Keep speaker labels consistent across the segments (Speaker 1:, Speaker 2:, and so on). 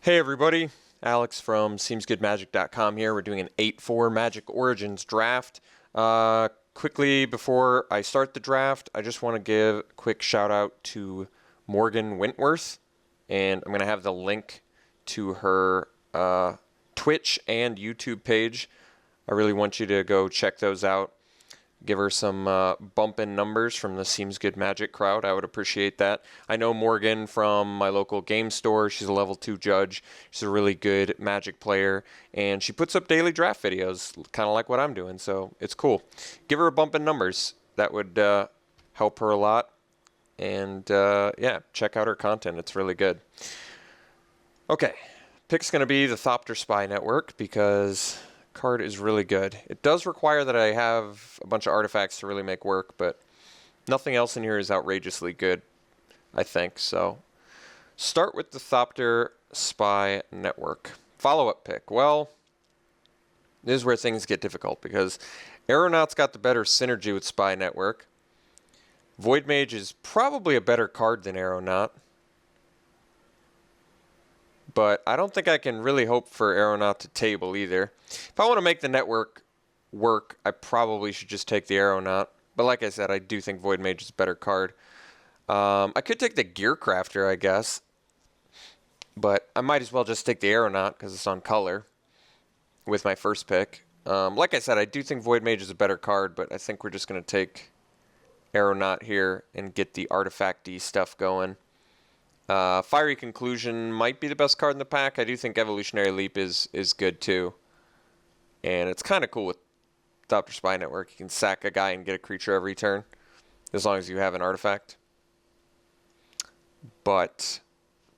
Speaker 1: Hey everybody, Alex from SeemsGoodMagic.com here. We're doing an 8-4 Magic Origins draft. Quickly before I start the draft, I just want to give a quick shout out to Morgan Wentworth, and I'm going to have the link to her Twitch and YouTube page. I really want you to go check those out. Give her some bump in numbers from the Seems Good Magic crowd. I would appreciate that. I know Morgan from my local game store. She's a level 2 judge. She's a really good Magic player, and she puts up daily draft videos, kind of like what I'm doing, so it's cool. Give her a bump in numbers. That would help her a lot. And yeah, check out her content. It's really good. Okay, pick's going to be the Thopter Spy Network because card is really good. It does require that I have a bunch of artifacts to really make work, but nothing else in here is outrageously good, I think. So start with the Thopter Spy Network. Follow-up pick. Well, this is where things get difficult because Aeronaut's got the better synergy with Spy Network. Void Mage is probably a better card than Aeronaut, but I don't think I can really hope for Aeronaut to table either. If I want to make the network work, I probably should just take the Aeronaut. But like I said, I do think Void Mage is a better card. I could take the Gear Crafter, I guess. But I might as well just take the Aeronaut because it's on color with my first pick. Like I said, I do think Void Mage is a better card, but I think we're just going to take Aeronaut here and get the artifact-y stuff going. Fiery Conclusion might be the best card in the pack. I do think Evolutionary Leap is good too. And it's kind of cool with Thopter Spy Network. You can sack a guy and get a creature every turn, as long as you have an artifact. But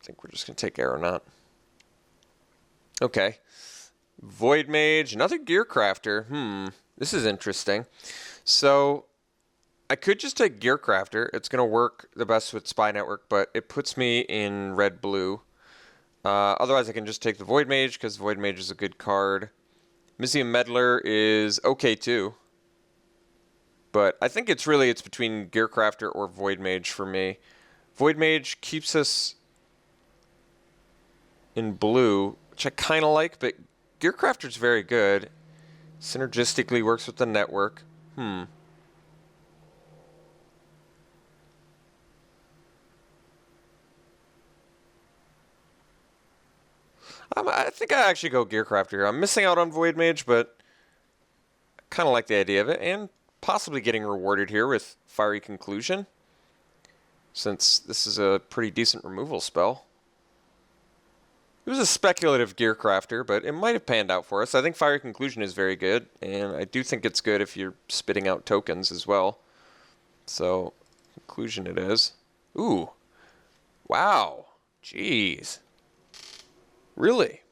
Speaker 1: I think we're just going to take Aeronaut. Okay. Void Mage, another Gear Crafter. This is interesting. So I could just take Gear Crafter. It's going to work the best with Spy Network, but it puts me in red-blue. Otherwise, I can just take the Void Mage, because Void Mage is a good card. Mysium Meddler is okay, too. But I think it's between Gear Crafter or Void Mage for me. Void Mage keeps us in blue, which I kind of like, but Gear Crafter's very good. Synergistically works with the network. I think I actually go Gear Crafter here. I'm missing out on Void Mage, but I kind of like the idea of it, and possibly getting rewarded here with Fiery Conclusion, since this is a pretty decent removal spell. It was a speculative Gear Crafter, but it might have panned out for us. I think Fiery Conclusion is very good, and I do think it's good if you're spitting out tokens as well. So, Conclusion it is. Ooh. Wow. Jeez. Really?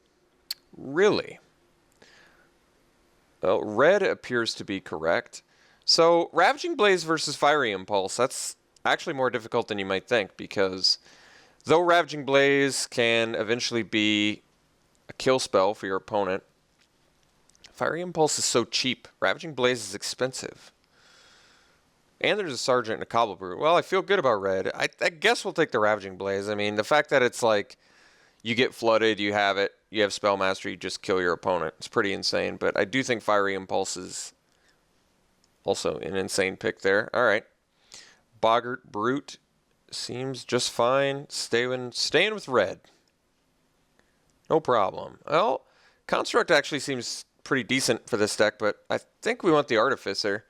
Speaker 1: Really? Well, red appears to be correct. So, Ravaging Blaze versus Fiery Impulse, that's actually more difficult than you might think, because though Ravaging Blaze can eventually be a kill spell for your opponent, Fiery Impulse is so cheap. Ravaging Blaze is expensive. And there's a Sergeant and a Cobble Brute. Well, I feel good about red. I guess we'll take the Ravaging Blaze. I mean, the fact that it's like you get flooded, you have it, you have Spell Mastery, you just kill your opponent. It's pretty insane, but I do think Fiery Impulse is also an insane pick there. All right. Boggart Brute seems just fine. Staying with red. No problem. Well, Construct actually seems pretty decent for this deck, but I think we want the Artificer,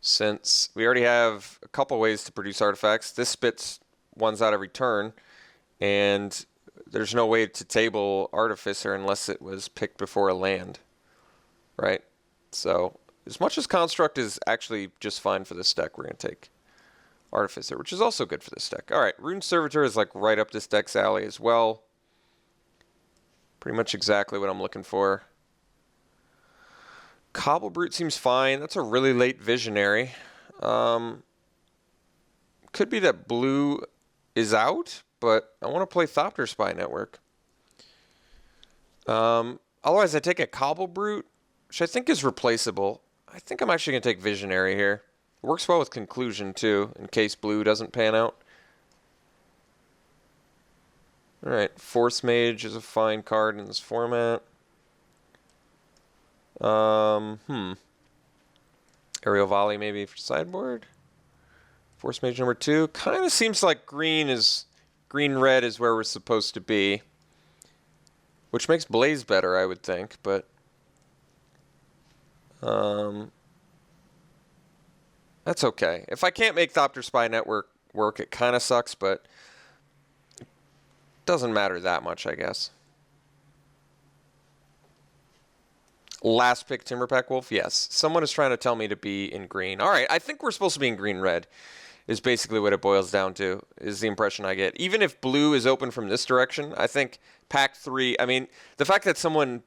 Speaker 1: since we already have a couple ways to produce artifacts. This spits ones out every turn, and there's no way to table Artificer unless it was picked before a land, right? So as much as Construct is actually just fine for this deck, we're going to take Artificer, which is also good for this deck. All right, Rune Servitor is like right up this deck's alley as well. Pretty much exactly what I'm looking for. Cobble Brute seems fine. That's a really late Visionary. Could be that blue is out, but I want to play Thopter Spy Network. Otherwise, I take a Cobble Brute, which I think is replaceable. I think I'm actually going to take Visionary here. It works well with Conclusion, too, in case blue doesn't pan out. Alright, Force Mage is a fine card in this format. Aerial Volley maybe for sideboard. Force Mage number 2. Kind of seems like green-red is where we're supposed to be. Which makes Blaze better, I would think, but... that's okay. If I can't make Thopter Spy Network work, it kind of sucks, but... it doesn't matter that much, I guess. Last pick Timberpack Wolf? Yes. Someone is trying to tell me to be in green. Alright, I think we're supposed to be in green-red. Is basically what it boils down to, is the impression I get. Even if blue is open from this direction, I think pack 3, I mean, the fact that someone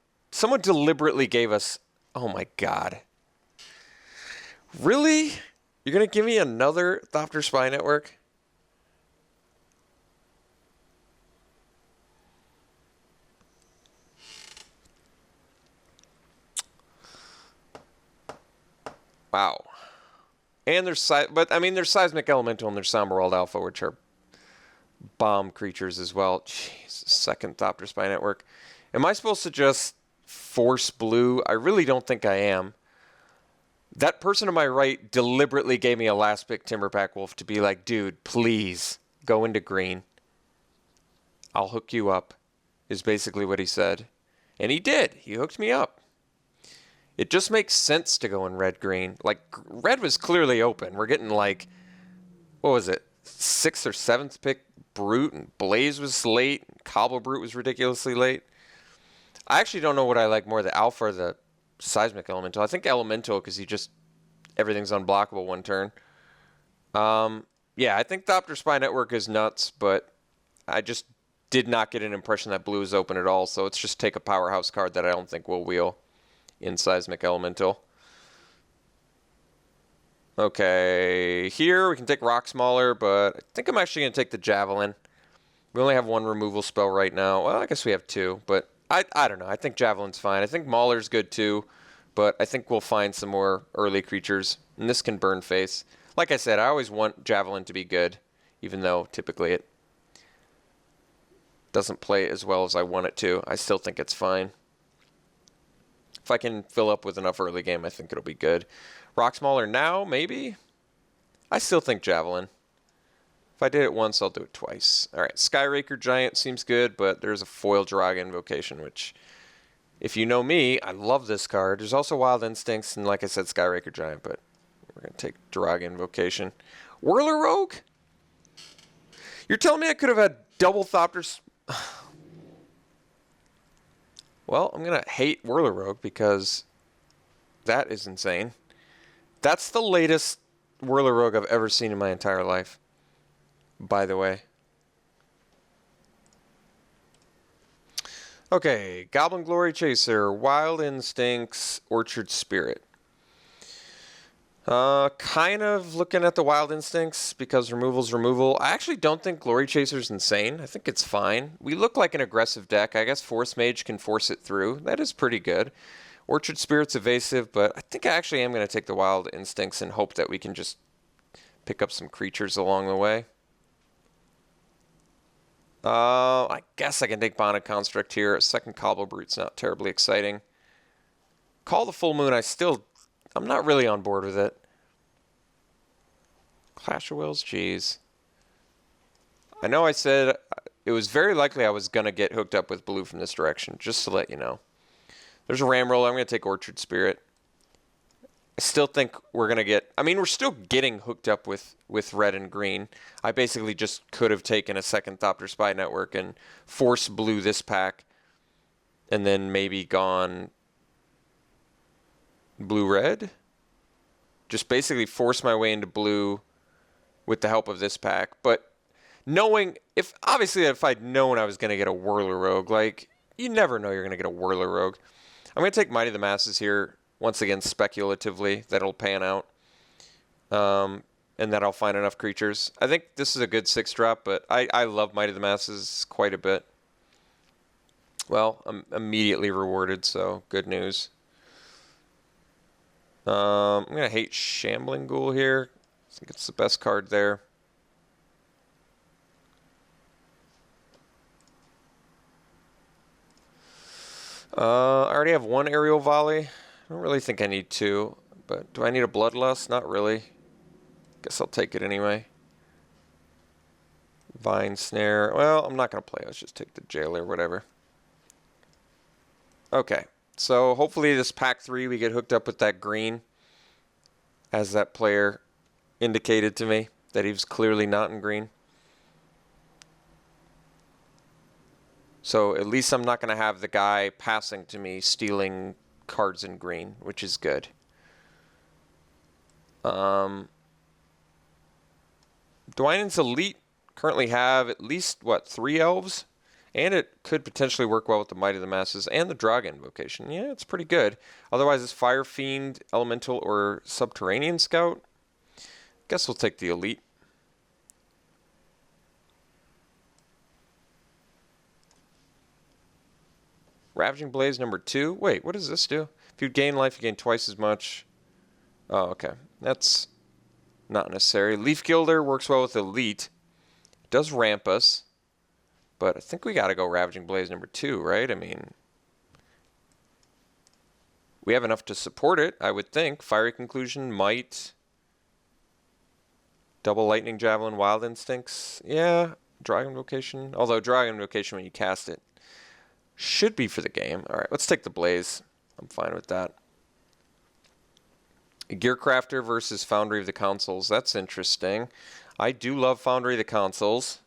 Speaker 1: deliberately gave us, oh my god. Really? You're going to give me another Thopter Spy Network? Wow. And there's there's Seismic Elemental and there's Somberwald Alpha, which are bomb creatures as well. Jeez, second Thopter Spy Network. Am I supposed to just force blue? I really don't think I am. That person to my right deliberately gave me a last pick Timberpack Wolf to be like, dude, please go into green. I'll hook you up, is basically what he said. And he did. He hooked me up. It just makes sense to go in red-green. Like, red was clearly open. We're getting, like, what was it? 6th or 7th pick Brute, and Blaze was late. And Cobble Brute was ridiculously late. I actually don't know what I like more, the Alpha or the Seismic Elemental. I think Elemental, because everything's unblockable one turn. Yeah, I think Thopter Spy Network is nuts, but I just did not get an impression that blue is open at all, so let's just take a powerhouse card that I don't think will wheel in Seismic Elemental. Okay, here we can take Rock Smaller, but I think I'm actually going to take the Javelin. We only have one removal spell right now. Well, I guess we have 2, but I don't know. I think Javelin's fine. I think Mauler's good too, but I think we'll find some more early creatures, and this can burn face. Like I said, I always want Javelin to be good, even though typically it doesn't play as well as I want it to. I still think it's fine. If I can fill up with enough early game, I think it'll be good. Rock Smaller now, maybe? I still think Javelin. If I did it once, I'll do it twice. Alright, Skyraker Giant seems good, but there's a foil Draga Invocation, which, if you know me, I love this card. There's also Wild Instincts, and like I said, Skyraker Giant, but we're going to take Draga Invocation. Whirler Rogue? You're telling me I could have had double Thopters... Well, I'm going to hate Whirler Rogue because that is insane. That's the latest Whirler Rogue I've ever seen in my entire life, by the way. Okay, Goblin Glory Chaser, Wild Instincts, Orchard Spirit. Kind of looking at the Wild Instincts because removal's removal. I actually don't think Glory Chaser's insane. I think it's fine. We look like an aggressive deck. I guess Force Mage can force it through. That is pretty good. Orchard Spirit's evasive, but I think I actually am going to take the Wild Instincts and hope that we can just pick up some creatures along the way. I guess I can take Bonded Construct here. A second Cobble Brute's not terribly exciting. Call the Full Moon, I'm not really on board with it. Clash of Wills, jeez. I know I said it was very likely I was going to get hooked up with blue from this direction, just to let you know. There's a Ramroller. I'm going to take Orchard Spirit. I still think we're going to get... I mean, we're still getting hooked up with red and green. I basically just could have taken a second Thopter Spy Network and forced blue this pack, and then maybe gone... blue-red? Just basically force my way into blue with the help of this pack. But knowing, obviously if I'd known I was going to get a Whirler Rogue, like, you never know you're going to get a Whirler Rogue. I'm going to take Mighty of the Masses here, once again, speculatively, that'll pan out. And that I'll find enough creatures. I think this is a good 6-drop, but I love Mighty of the Masses quite a bit. Well, I'm immediately rewarded, so good news. I'm going to hate Shambling Ghoul here. I think it's the best card there. I already have one aerial volley. I don't really think I need two, but do I need a bloodlust? Not really. Guess I'll take it anyway. Vine snare. Well, I'm not going to play. Let's just take the jailer or whatever. Okay. So hopefully this pack 3 we get hooked up with that green, as that player indicated to me that he was clearly not in green. So at least I'm not going to have the guy passing to me stealing cards in green, which is good. Dwynen's Elite currently have at least, what, 3 elves? And it could potentially work well with the Might of the Masses and the Dragon Invocation. Yeah, it's pretty good. Otherwise, it's Fire Fiend, Elemental, or Subterranean Scout. Guess we'll take the Elite. Ravaging Blaze number 2. Wait, what does this do? If you gain life, you gain twice as much. Oh, okay. That's not necessary. Leaf Gilder works well with Elite. It does ramp us. But I think we got to go Ravaging Blaze number 2, right? I mean, we have enough to support it, I would think. Fiery Conclusion, Might, Double Lightning Javelin, Wild Instincts. Yeah, Dragon Invocation. Although Dragon Invocation, when you cast it, should be for the game. All right, let's take the Blaze. I'm fine with that. Gearcrafter versus Foundry of the Consoles. That's interesting. I do love Foundry of the Consoles.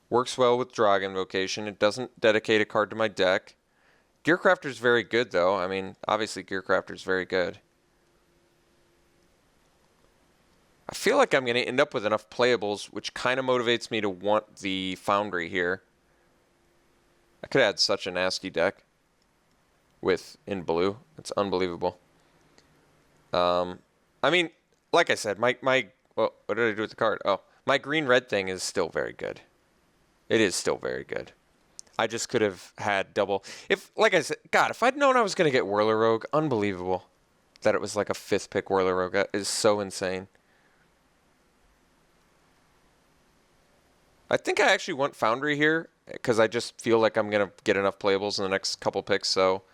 Speaker 1: Works well with Dragon Invocation. It doesn't dedicate a card to my deck. Gearcrafter is very good, though. I mean, obviously Gearcrafter is very good. I feel like I'm going to end up with enough playables, which kind of motivates me to want the Foundry here. I could add such a nasty deck with in blue. It's unbelievable. I mean, like I said, well, what did I do with the card? Oh, my green-red thing is still very good. It is still very good. I just could have had double. Like I said, God, if I'd known I was going to get Whirler Rogue, unbelievable that it was like a 5th pick Whirler Rogue. That is so insane. I think I actually want Foundry here because I just feel like I'm going to get enough playables in the next couple picks. So,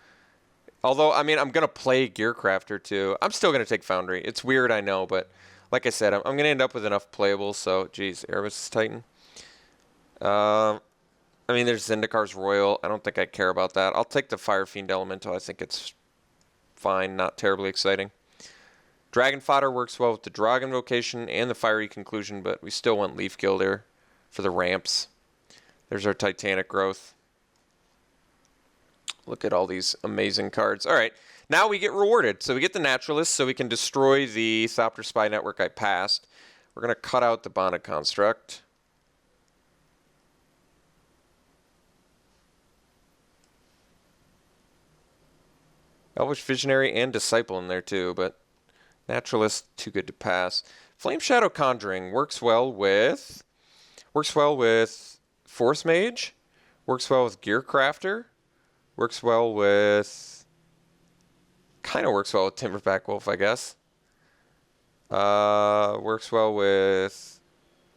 Speaker 1: although, I mean, I'm going to play Gearcrafter too. I'm still going to take Foundry. It's weird, I know, but like I said, I'm going to end up with enough playables. So, geez, Erebus Titan. I mean, there's Zendikar's Royal. I don't think I care about that. I'll take the Fire Fiend Elemental. I think it's fine, not terribly exciting. Dragon Fodder works well with the Dragon Vocation and the Fiery Conclusion, but we still want Leaf Gilder for the ramps. There's our Titanic Growth. Look at all these amazing cards. All right, now we get rewarded. So we get the Naturalist, so we can destroy the Thopter Spy Network I passed. We're going to cut out the Bonded Construct. Elvish Visionary and Disciple in there too, but Naturalist too good to pass. Flame Shadow Conjuring works well with Force Mage, works well with Gearcrafter, works well with Timberback Wolf, I guess. Works well with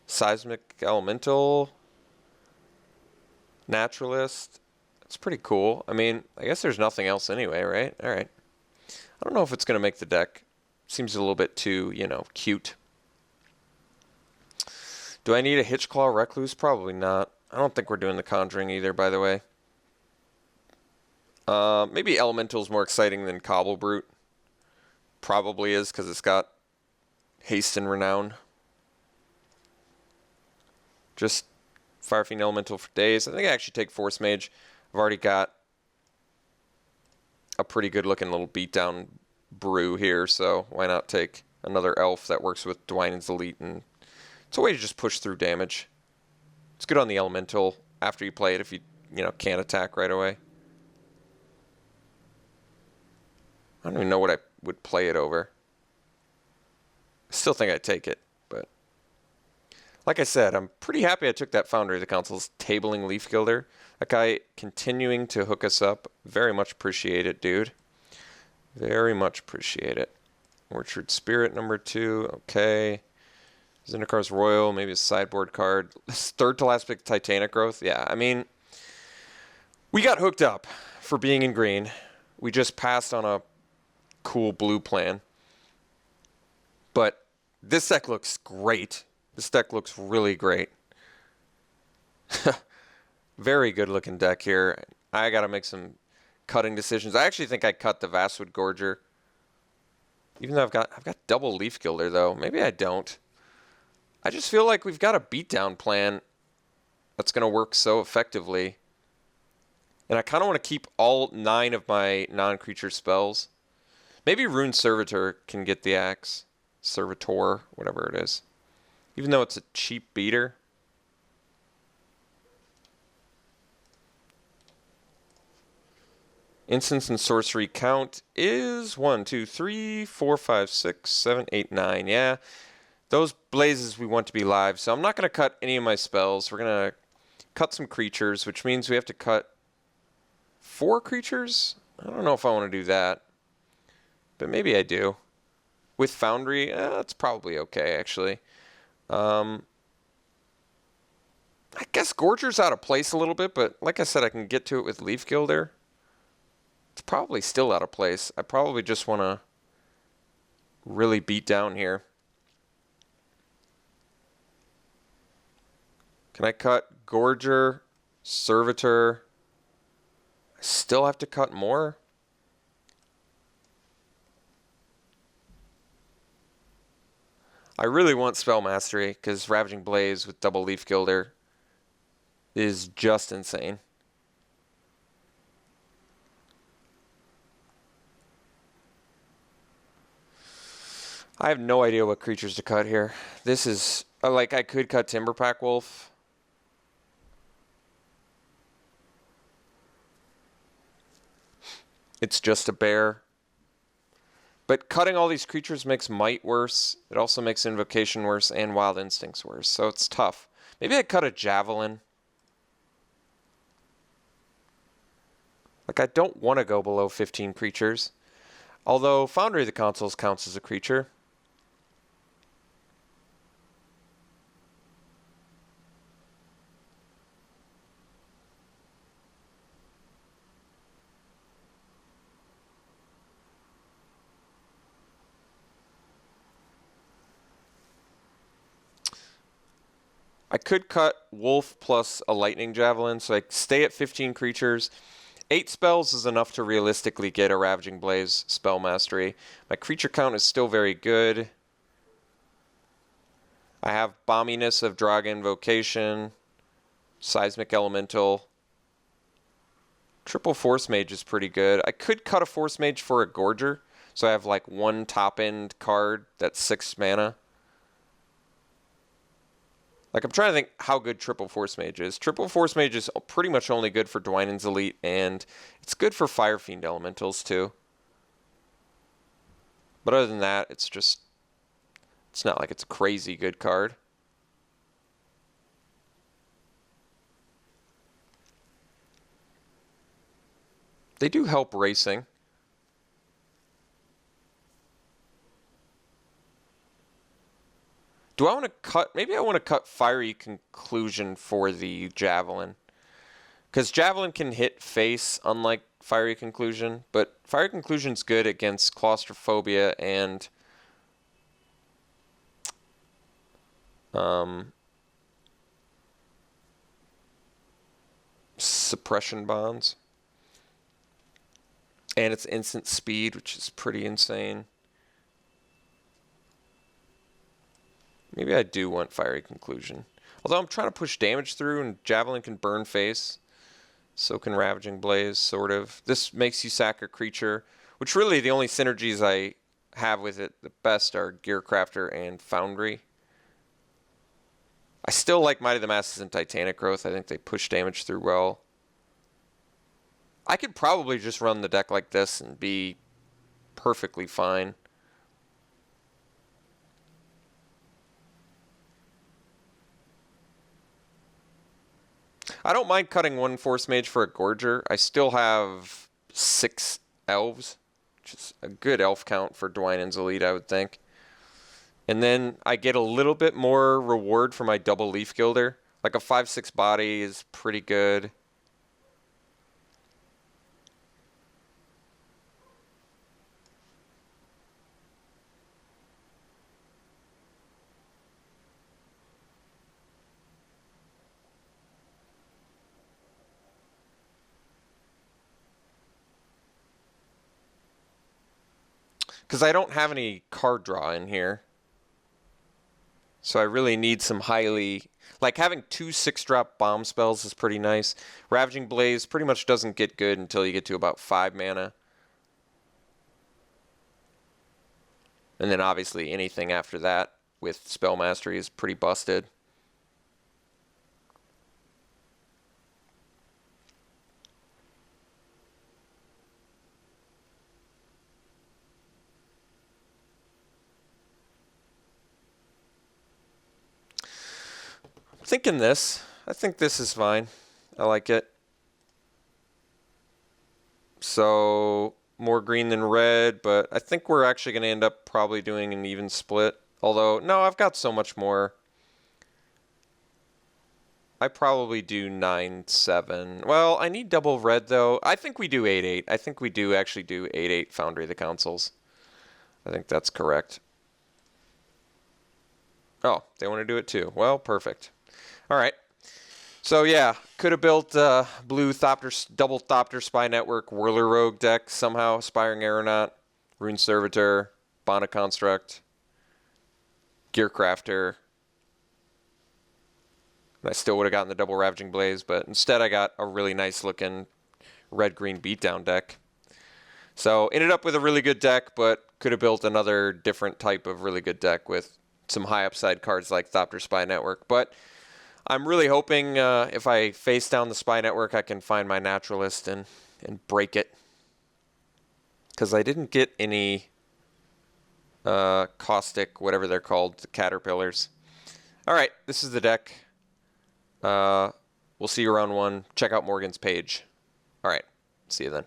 Speaker 1: Seismic Elemental, Naturalist. It's pretty cool. I mean, I guess there's nothing else anyway, right? All right. I don't know if it's going to make the deck. Seems a little bit too, cute. Do I need a Hitchclaw Recluse? Probably not. I don't think we're doing the Conjuring either, by the way. Maybe Elemental's more exciting than Cobble Brute. Probably is, because it's got Haste and Renown. Just Fire Fiend Elemental for days. I think I actually take Force Mage. I've already got a pretty good looking little beatdown brew here, so why not take another elf that works with Dwynen's Elite, and it's a way to just push through damage. It's good on the Elemental after you play it if you can't attack right away. I don't even know what I would play it over. I still think I'd take it, but like I said, I'm pretty happy I took that Foundry of the Council's tabling Leaf Gilder. That guy continuing to hook us up. Very much appreciate it, dude. Very much appreciate it. Orchard Spirit number 2. Okay. Zendikar's Royal, maybe a sideboard card. Third to last pick, Titanic Growth. Yeah, I mean, we got hooked up for being in green. We just passed on a cool blue plan. But this deck looks great. This deck looks really great. Very good looking deck here. I got to make some cutting decisions. I actually think I cut the Vastwood Gorger. Even though I've got double Leaf Gilder though. Maybe I don't. I just feel like we've got a beatdown plan that's going to work so effectively. And I kind of want to keep all 9 of my non-creature spells. Maybe Rune Servitor can get the axe. Servitor, whatever it is. Even though it's a cheap beater. Instance and sorcery count is 1, 2, 3, 4, 5, 6, 7, 8, 9. Yeah, those blazes we want to be live. So I'm not going to cut any of my spells. We're going to cut some creatures, which means we have to cut 4 creatures. I don't know if I want to do that. But maybe I do. With Foundry, that's probably okay, actually. I guess Gorger's out of place a little bit, but like I said, I can get to it with Leaf Gilder. It's probably still out of place. I probably just want to really beat down here. Can I cut Gorger, Servitor? I still have to cut more? I really want Spell Mastery because Ravaging Blaze with double Leaf Gilder is just insane. I have no idea what creatures to cut here. This is, like, I could cut Timberpack Wolf. It's just a bear. But cutting all these creatures makes Might worse. It also makes Invocation worse and Wild Instincts worse. So it's tough. Maybe I cut a Javelin. Like, I don't want to go below 15 creatures. Although Foundry of the Consoles counts as a creature. I could cut Wolf plus a Lightning Javelin, so I stay at 15 creatures. 8 spells is enough to realistically get a Ravaging Blaze spell mastery. My creature count is still very good. I have Bomminess of Dragon Invocation, Seismic Elemental. Triple Force Mage is pretty good. I could cut a Force Mage for a Gorger, so I have like 1 top-end card that's 6 mana. Like, I'm trying to think how good Triple Force Mage is. Triple Force Mage is pretty much only good for Dwynen's Elite, and it's good for Fire Fiend Elementals, too. But other than that, it's just, it's not like it's a crazy good card. They do help racing. Do I want to cut, maybe I want to cut Fiery Conclusion for the Javelin. Because Javelin can hit face, unlike Fiery Conclusion. But Fiery Conclusion's good against Claustrophobia and Suppression Bonds. And it's instant speed, which is pretty insane. Maybe I do want Fiery Conclusion. Although I'm trying to push damage through, and Javelin can burn face. So can Ravaging Blaze, sort of. This makes you sack a creature, which really the only synergies I have with it the best are Gearcrafter and Foundry. I still like Might of the Masses and Titanic Growth. I think they push damage through well. I could probably just run the deck like this and be perfectly fine. I don't mind cutting 1 Force Mage for a Gorger. I still have 6 Elves, which is a good elf count for Dwynen's Elite, I would think. And then I get a little bit more reward for my double Leaf Gilder. Like a 5/6 body is pretty good. because I don't have any card draw in here. So I really need some highly... Like, having 2 6-drop bomb spells is pretty nice. Ravaging Blaze pretty much doesn't get good until you get to about 5 mana. And then obviously anything after that with Spell Mastery is pretty busted. Thinking this. I think this is fine. I like it. So, more green than red, but I think we're actually going to end up probably doing an even split. Although, no, I've got so much more. I probably do 9-7. Well, I need double red, though. I think we do 8-8. I think we do actually do 8-8 Foundry of the Councils. I think that's correct. Oh, they want to do it too. Well, perfect. All right. So yeah, could have built blue Thopter, double Thopter Spy Network, Whirler Rogue deck somehow, Aspiring Aeronaut, Rune Servitor, Bond of Construct, Gearcrafter. I still would have gotten the double Ravaging Blaze, but instead I got a really nice looking red-green beatdown deck. So ended up with a really good deck, but could have built another different type of really good deck with some high upside cards like Thopter Spy Network. But I'm really hoping if I face down the Spy Network, I can find my Naturalist and break it. Because I didn't get any caustic, whatever they're called, the caterpillars. All right, this is the deck. We'll see you around 1. Check out Morgan's page. All right, see you then.